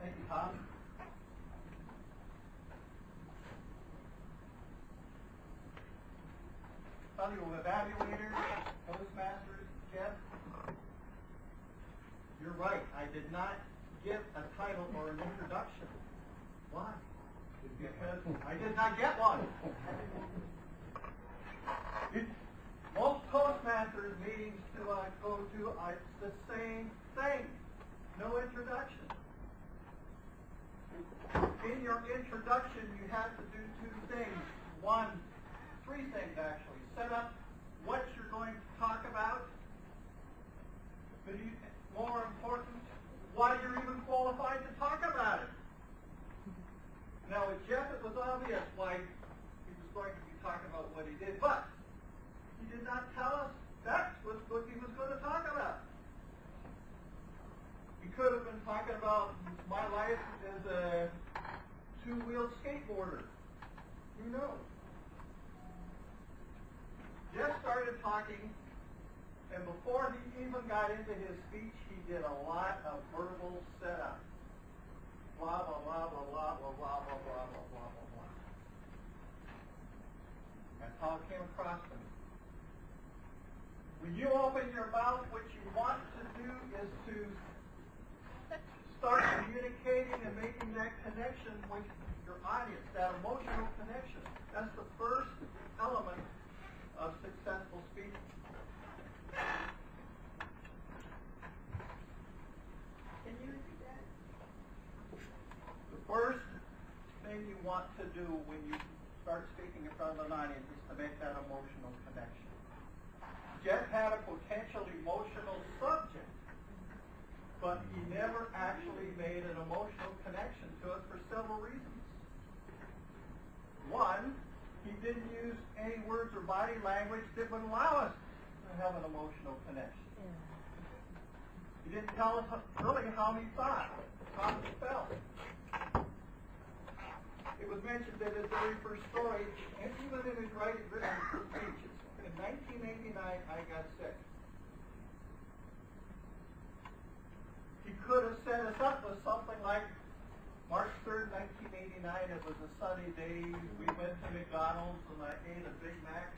Thank you, Tom. Fellow evaluators, Toastmasters, Jeff, you're right. I did not give a title or an introduction. Why? Because I did not get one. Most Toastmasters meetings to go to, it's the same thing. No introduction. In your introduction, you have to do two things. Three things actually. Set up what you're going to talk about. But more important, why you're even qualified to talk about it. Now with Jeff, it was obvious why he was going to be talking about what he did, but he did not tell us that's what he was going to talk about. He could have been talking about my life as a two-wheeled skateboarder. Who knows? Jeff started talking, and before he even got into his speech, he did a lot of verbal setup. Blah, blah, blah, blah, blah, blah, blah, blah, blah, blah, blah, blah, blah. That's how it came across to me. When you open your mouth, what you want to do is to start communicating and making that connection with your audience, that emotional connection. That's the first element of successful speaking. Can you repeat that? The first thing you want to do when you start speaking in front of an audience is to make that emotional connection. Jeff had a potential emotional subject, but he never actually made an emotional connection to it for several reasons. One, he didn't use any words or body language that would allow us to have an emotional connection. He didn't tell us really how he thought, how he felt. It was mentioned that his very first story, and even in his writing speeches, in 1989, I got sick. He could have set us up with something like March 3rd, 1989, it was a sunny day. We went to McDonald's and I ate a Big Mac.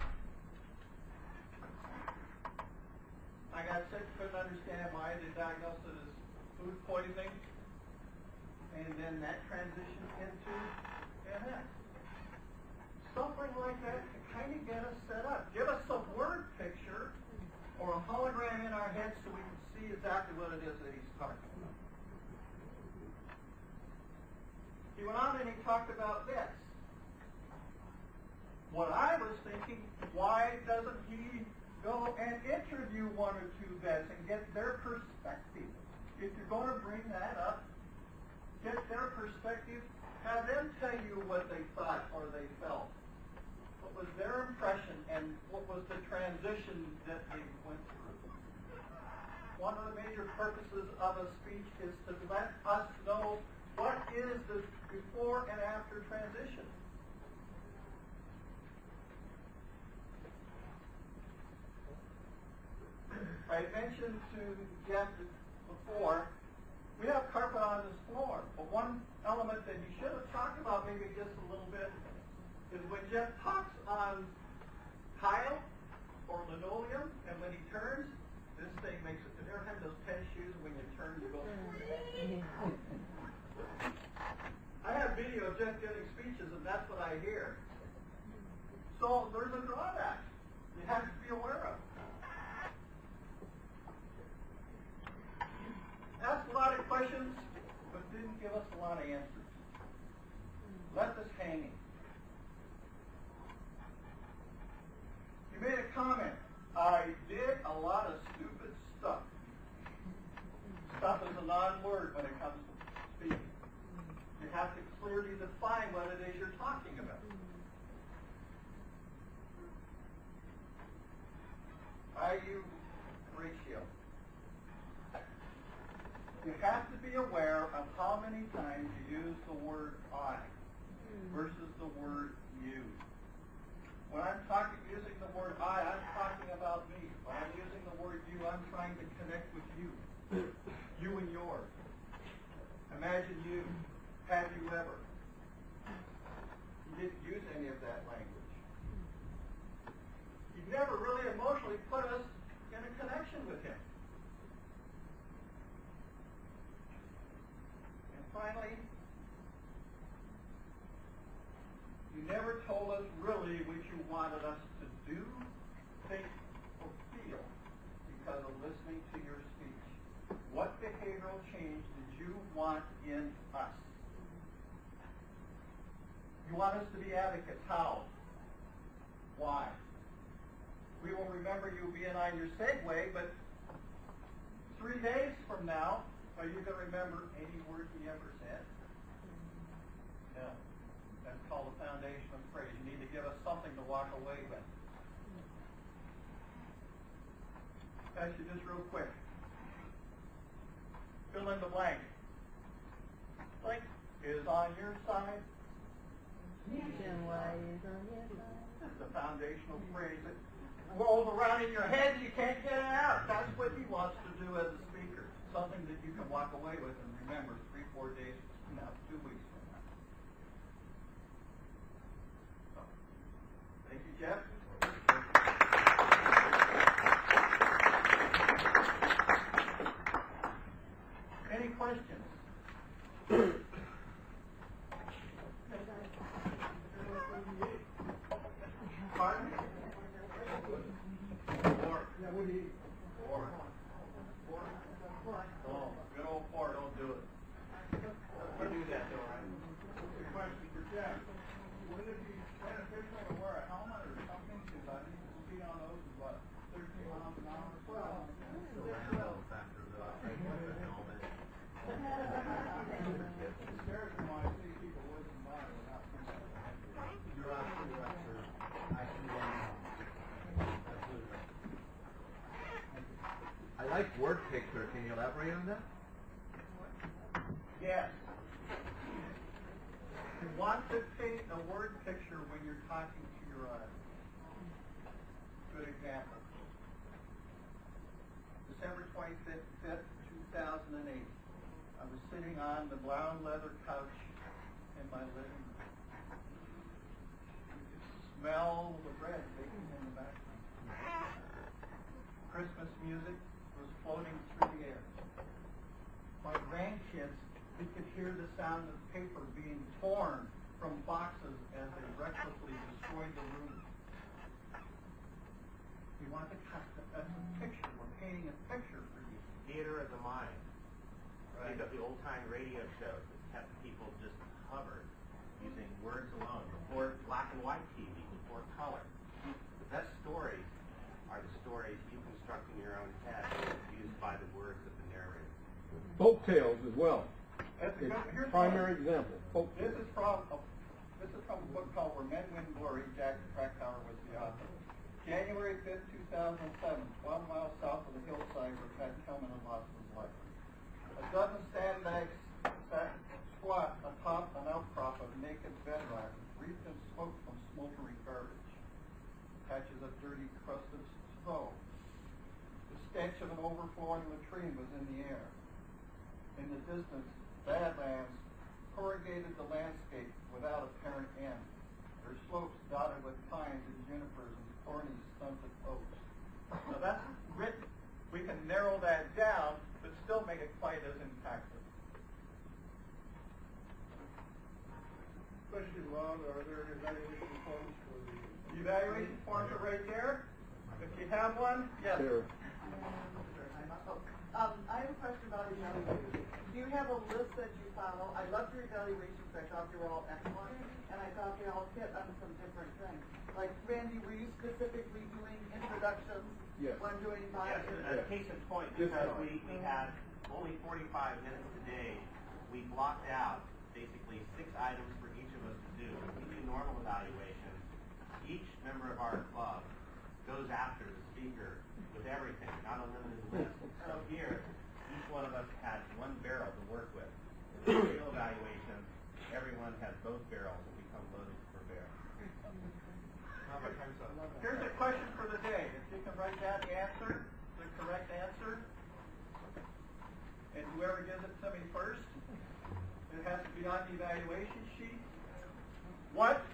I got sick, couldn't understand why. They diagnosed it as food poisoning. And then that transitioned into MS. Something like that to kind of get us set up. Give us a word picture or a hologram in our heads so we can see exactly what it is that he's talking about. He went on and he talked about this. What I was thinking, why doesn't he go and interview one or two vets and get their perspective? If you're going to bring that up, get their perspective, have them tell you what they thought or they felt. What was their impression and what was the transition that they went through? One of the major purposes of a speech is to let us know what is the before and after transition. I mentioned to Jeff before, we have carpet on this floor, but one element that you should have talked about maybe just a little bit is when Jeff talks on tile or linoleum, and when he turns, this thing makes it. Have you ever had those tennis shoes when you turn, you go? I have video of Jeff giving speeches, and that's what I hear. So there's a drawback you have to be aware of. Asked a lot of questions, but didn't give us a lot of answers. Left us hanging. You made a comment. I did a lot of stupid stuff. Stuff is a non-word when it comes to speaking. You have to clearly define what it is you're talking about. IU ratio. You have to be aware of how many times you use the word I versus the word you. When I'm using the word I, I'm talking about me. When I'm using the word you, I'm trying to connect with you. You and yours. Imagine you Have you ever? You didn't use any of that language. You never really emotionally put us in a connection with him. And finally, you never told us really what you wanted us to do, think, or feel because of listening to your speech. What behavioral change did you want in us? You want us to be advocates. How? Why? We will remember you being on your Segway, but 3 days from now, are you going to remember any word he ever said? No. That's called the foundation of praise. You need to give us something to walk away with. Ask you just real quick. Fill in the blank. Blank is on your side. Reason why is on your side. This is the foundational phrase that rolls around in your head and you can't get it out. That's what he wants to do as a speaker. Something that you can walk away with and remember 3-4 days from now, 2 weeks from now. So, thank you, Jeff. Any questions? Pardon? Four. Oh, good old four, don't do it. We do that though, right? Good question for Jeff. Would it be beneficial to wear a helmet or something? Because I think the speed on those is what, 13 miles an hour? Well, factor though. I think with a helmet. It scares me when I see people whizzing by without thinking. You're absolutely right, sir. I see one. Absolutely right. I like word picture. Can you elaborate on that? Yes. You want to paint a word picture when you're talking to your audience. Good example. December 25th, 2008. I was sitting on the brown leather couch in my living room. You could smell the bread baking in the background. Christmas music was floating through the air. My grandkids, we could hear the sound of paper being torn from boxes as they recklessly destroyed the room. We want to that's a picture. We're painting a picture for you. Theater of the mind. Right. Think of the old-time radio shows that kept people just hovered using words alone. Before black and white TV, before color. The best stories are the stories you construct in your own head, used by the words of the narrator. Folk tales as well. That's a good, here's Primary example. Folk This tales. is from a book called Where Men Win Glory. Jack Krakauer was the author. January 5th, 2007, 12 miles south of the hillside where Pat Kelman had lost his life. A dozen sandbags squat atop an outcrop of naked bedrock, wreathed in smoke from smoldering garbage. Patches of dirty, crusted snow. The stench of an overflowing latrine was in the air. In the distance, badlands corrugated the landscape without apparent end. Their slopes dotted with pines and junipers and thorny stunted oaks. Now that's written. We can narrow that down, but still make it quite as impactful. Question, Ron, are there evaluation forms for the... Evaluation forms are right there. If you have one, yes. There. I have a question about evaluation. Do you have a list that you follow? I loved your evaluations. I thought they were all excellent, and I thought they all hit on some different things. Like, Randy, were you specifically doing introductions Yes. when doing my... Yes, as a case in point, because we had only 45 minutes today, we blocked out basically 6 items for each of us to do. We do normal evaluations. Each member of our club goes after the speaker with everything, not a limited list. So here, each one of us had 1 barrel to work with. In the real evaluation, everyone has both barrels and become loaded per barrel. How much time is up? Here's a question for the day. If you can write down the answer, the correct answer, and whoever gives it to me first, it has to be on the evaluation sheet? What